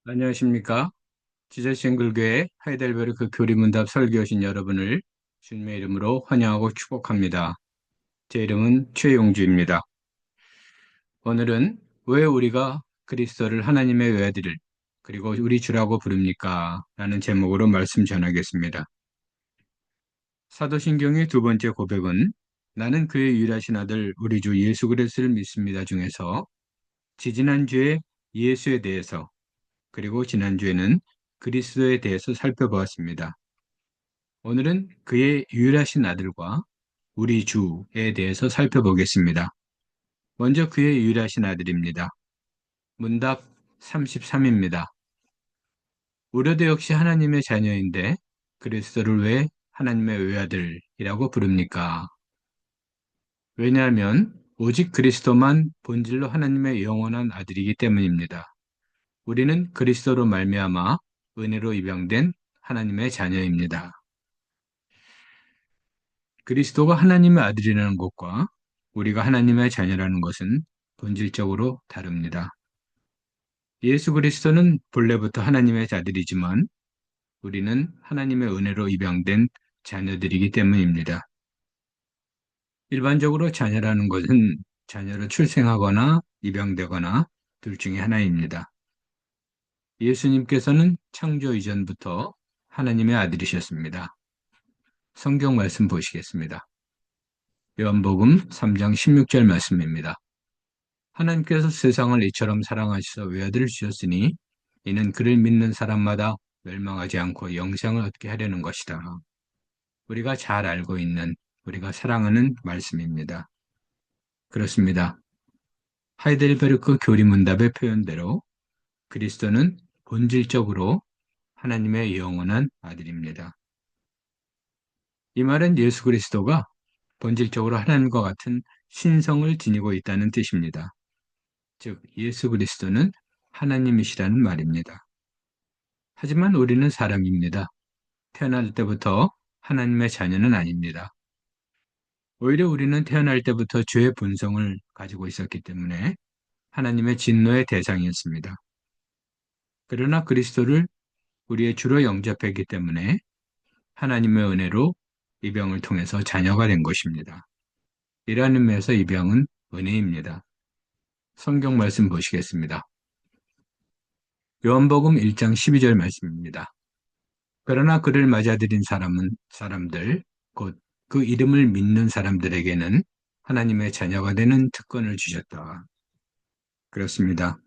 안녕하십니까? 지저싱글교회 하이델베르크 교리문답 설교하신 여러분을 주님의 이름으로 환영하고 축복합니다. 제 이름은 최용주입니다. 오늘은 왜 우리가 그리스도를 하나님의 외아들을 그리고 우리 주라고 부릅니까? 라는 제목으로 말씀 전하겠습니다. 사도신경의 두 번째 고백은 나는 그의 유일하신 아들 우리 주 예수 그리스도를 믿습니다 중에서 지지난주에 예수에 대해서 그리고 지난주에는 그리스도에 대해서 살펴보았습니다. 오늘은 그의 유일하신 아들과 우리 주에 대해서 살펴보겠습니다. 먼저 그의 유일하신 아들입니다. 문답 33입니다. 우리도 역시 하나님의 자녀인데 그리스도를 왜 하나님의 외아들이라고 부릅니까? 왜냐하면 오직 그리스도만 본질로 하나님의 영원한 아들이기 때문입니다. 우리는 그리스도로 말미암아 은혜로 입양된 하나님의 자녀입니다. 그리스도가 하나님의 아들이라는 것과 우리가 하나님의 자녀라는 것은 본질적으로 다릅니다. 예수 그리스도는 본래부터 하나님의 아들이지만 우리는 하나님의 은혜로 입양된 자녀들이기 때문입니다. 일반적으로 자녀라는 것은 자녀로 출생하거나 입양되거나 둘 중에 하나입니다. 예수님께서는 창조 이전부터 하나님의 아들이셨습니다. 성경 말씀 보시겠습니다. 요한복음 3장 16절 말씀입니다. 하나님께서 세상을 이처럼 사랑하셔서 외아들을 주셨으니 이는 그를 믿는 사람마다 멸망하지 않고 영생을 얻게 하려는 것이다. 우리가 잘 알고 있는 우리가 사랑하는 말씀입니다. 그렇습니다. 하이델베르크 교리문답의 표현대로 그리스도는 본질적으로 하나님의 영원한 아들입니다. 이 말은 예수 그리스도가 본질적으로 하나님과 같은 신성을 지니고 있다는 뜻입니다. 즉 예수 그리스도는 하나님이시라는 말입니다. 하지만 우리는 사람입니다. 태어날 때부터 하나님의 자녀는 아닙니다. 오히려 우리는 태어날 때부터 죄의 본성을 가지고 있었기 때문에 하나님의 진노의 대상이었습니다. 그러나 그리스도를 우리의 주로 영접했기 때문에 하나님의 은혜로 입양을 통해서 자녀가 된 것입니다. 이러한 의미에서 입양은 은혜입니다. 성경 말씀 보시겠습니다. 요한복음 1장 12절 말씀입니다. 그러나 그를 맞아들인 사람들, 곧 그 이름을 믿는 사람들에게는 하나님의 자녀가 되는 특권을 주셨다. 그렇습니다.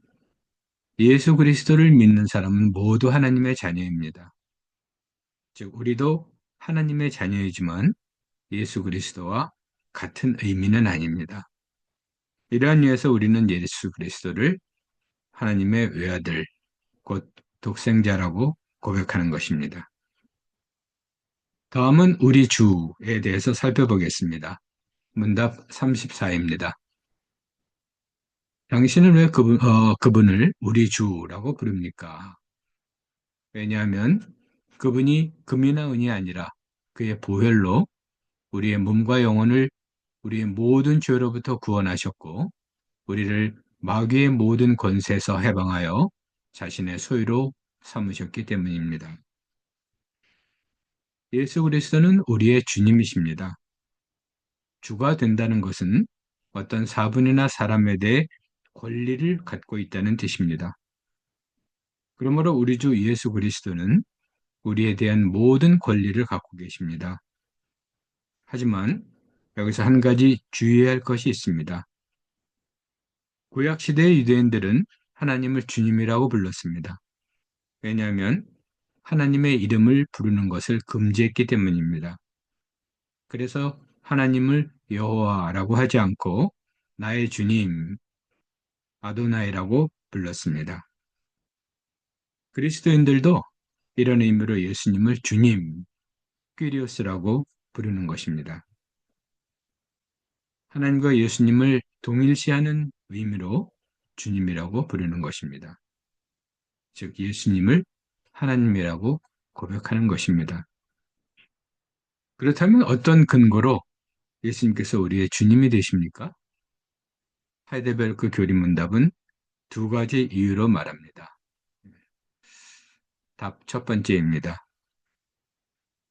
예수 그리스도를 믿는 사람은 모두 하나님의 자녀입니다. 즉, 우리도 하나님의 자녀이지만 예수 그리스도와 같은 의미는 아닙니다. 이러한 이유에서 우리는 예수 그리스도를 하나님의 외아들, 곧 독생자라고 고백하는 것입니다. 다음은 우리 주에 대해서 살펴보겠습니다. 문답 34입니다. 당신은 왜 그분을 우리 주라고 부릅니까? 왜냐하면 그분이 금이나 은이 아니라 그의 보혈로 우리의 몸과 영혼을 우리의 모든 죄로부터 구원하셨고 우리를 마귀의 모든 권세에서 해방하여 자신의 소유로 삼으셨기 때문입니다. 예수 그리스도는 우리의 주님이십니다. 주가 된다는 것은 어떤 사분이나 사람에 대해 권리를 갖고 있다는 뜻입니다. 그러므로 우리 주 예수 그리스도는 우리에 대한 모든 권리를 갖고 계십니다. 하지만 여기서 한 가지 주의해야 할 것이 있습니다. 구약시대의 유대인들은 하나님을 주님이라고 불렀습니다. 왜냐하면 하나님의 이름을 부르는 것을 금지했기 때문입니다. 그래서 하나님을 여호와라고 하지 않고 나의 주님, 아도나이라고 불렀습니다. 그리스도인들도 이런 의미로 예수님을 주님, 퀴리오스라고 부르는 것입니다. 하나님과 예수님을 동일시하는 의미로 주님이라고 부르는 것입니다. 즉 예수님을 하나님이라고 고백하는 것입니다. 그렇다면 어떤 근거로 예수님께서 우리의 주님이 되십니까? 하이델베르크 교리문답은 두 가지 이유로 말합니다. 답 첫 번째입니다.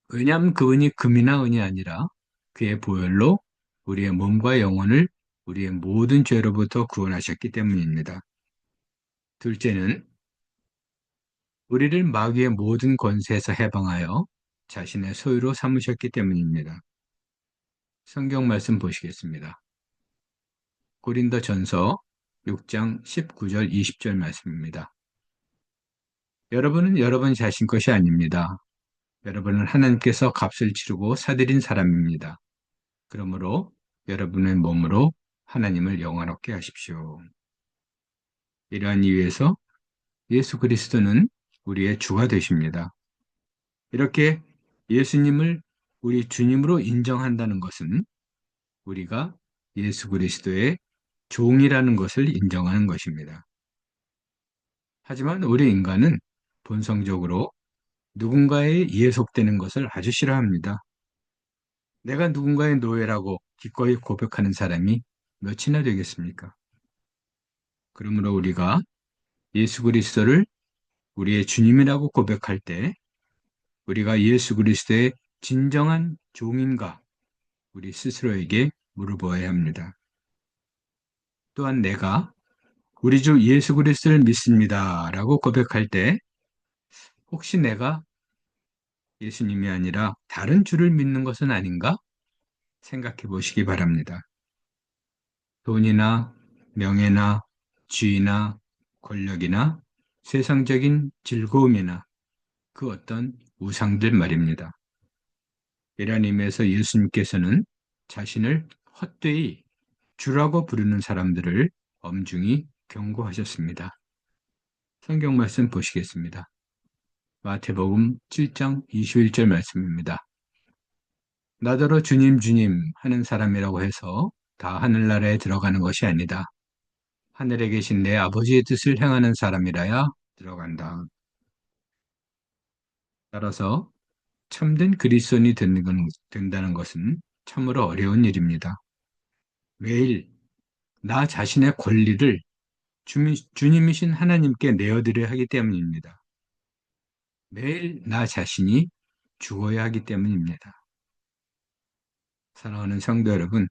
왜냐하면 그분이 금이나 은이 아니라 그의 보혈로 우리의 몸과 영혼을 우리의 모든 죄로부터 구원하셨기 때문입니다. 둘째는 우리를 마귀의 모든 권세에서 해방하여 자신의 소유로 삼으셨기 때문입니다. 성경 말씀 보시겠습니다. 고린도전서 6장 19절 20절 말씀입니다. 여러분은 여러분 자신 것이 아닙니다. 여러분은 하나님께서 값을 치르고 사들인 사람입니다. 그러므로 여러분의 몸으로 하나님을 영화롭게 하십시오. 이러한 이유에서 예수 그리스도는 우리의 주가 되십니다. 이렇게 예수님을 우리 주님으로 인정한다는 것은 우리가 예수 그리스도의 종이라는 것을 인정하는 것입니다. 하지만 우리 인간은 본성적으로 누군가에 예속되는 것을 아주 싫어합니다. 내가 누군가의 노예라고 기꺼이 고백하는 사람이 몇이나 되겠습니까? 그러므로 우리가 예수 그리스도를 우리의 주님이라고 고백할 때 우리가 예수 그리스도의 진정한 종인가 우리 스스로에게 물어보아야 합니다. 또한 내가 우리 주 예수 그리스도를 믿습니다 라고 고백할 때 혹시 내가 예수님이 아니라 다른 주를 믿는 것은 아닌가 생각해 보시기 바랍니다. 돈이나 명예나 지위나 권력이나 세상적인 즐거움이나 그 어떤 우상들 말입니다. 이런 의미에서 예수님께서는 자신을 헛되이 주라고 부르는 사람들을 엄중히 경고하셨습니다. 성경 말씀 보시겠습니다. 마태복음 7장 21절 말씀입니다. 나더러 주님 주님 하는 사람이라고 해서 다 하늘나라에 들어가는 것이 아니다. 하늘에 계신 내 아버지의 뜻을 행하는 사람이라야 들어간다. 따라서 참된 그리스도인이 된다는 것은 참으로 어려운 일입니다. 매일 나 자신의 권리를 주님이신 하나님께 내어드려야 하기 때문입니다. 매일 나 자신이 죽어야 하기 때문입니다. 사랑하는 성도 여러분,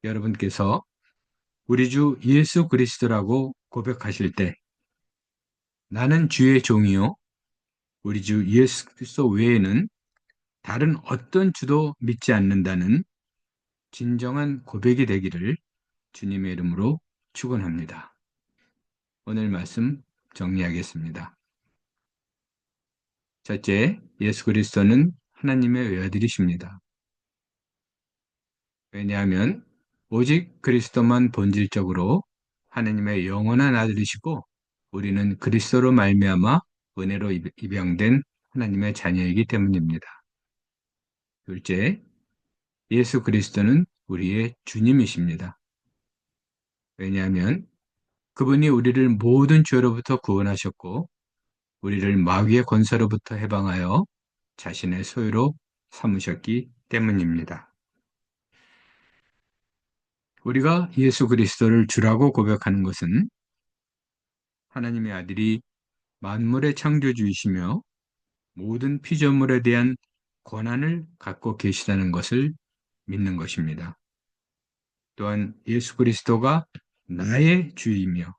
여러분께서 우리 주 예수 그리스도라고 고백하실 때 나는 주의 종이요 우리 주 예수 그리스도 외에는 다른 어떤 주도 믿지 않는다는 진정한 고백이 되기를 주님의 이름으로 축원합니다. 오늘 말씀 정리하겠습니다. 첫째, 예수 그리스도는 하나님의 외아들이십니다. 왜냐하면 오직 그리스도만 본질적으로 하나님의 영원한 아들이시고 우리는 그리스도로 말미암아 은혜로 입양된 하나님의 자녀이기 때문입니다. 둘째, 예수 그리스도는 우리의 주님이십니다. 왜냐하면 그분이 우리를 모든 죄로부터 구원하셨고 우리를 마귀의 권세로부터 해방하여 자신의 소유로 삼으셨기 때문입니다. 우리가 예수 그리스도를 주라고 고백하는 것은 하나님의 아들이 만물의 창조주이시며 모든 피조물에 대한 권한을 갖고 계시다는 것을 믿는 것입니다. 또한 예수 그리스도가 나의 주이며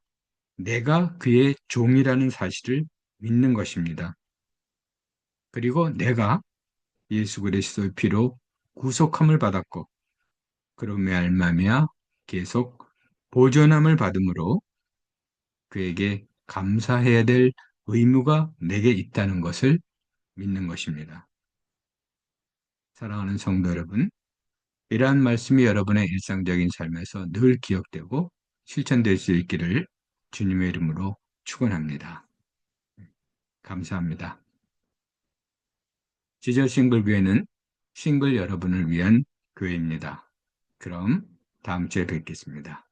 내가 그의 종이라는 사실을 믿는 것입니다. 그리고 내가 예수 그리스도의 피로 구속함을 받았고 그로 말미암아 계속 보존함을 받음으로 그에게 감사해야 될 의무가 내게 있다는 것을 믿는 것입니다. 사랑하는 성도 여러분, 이러한 말씀이 여러분의 일상적인 삶에서 늘 기억되고 실천될 수 있기를 주님의 이름으로 축원합니다. 감사합니다. 지저 싱글교회는 싱글 여러분을 위한 교회입니다. 그럼 다음 주에 뵙겠습니다.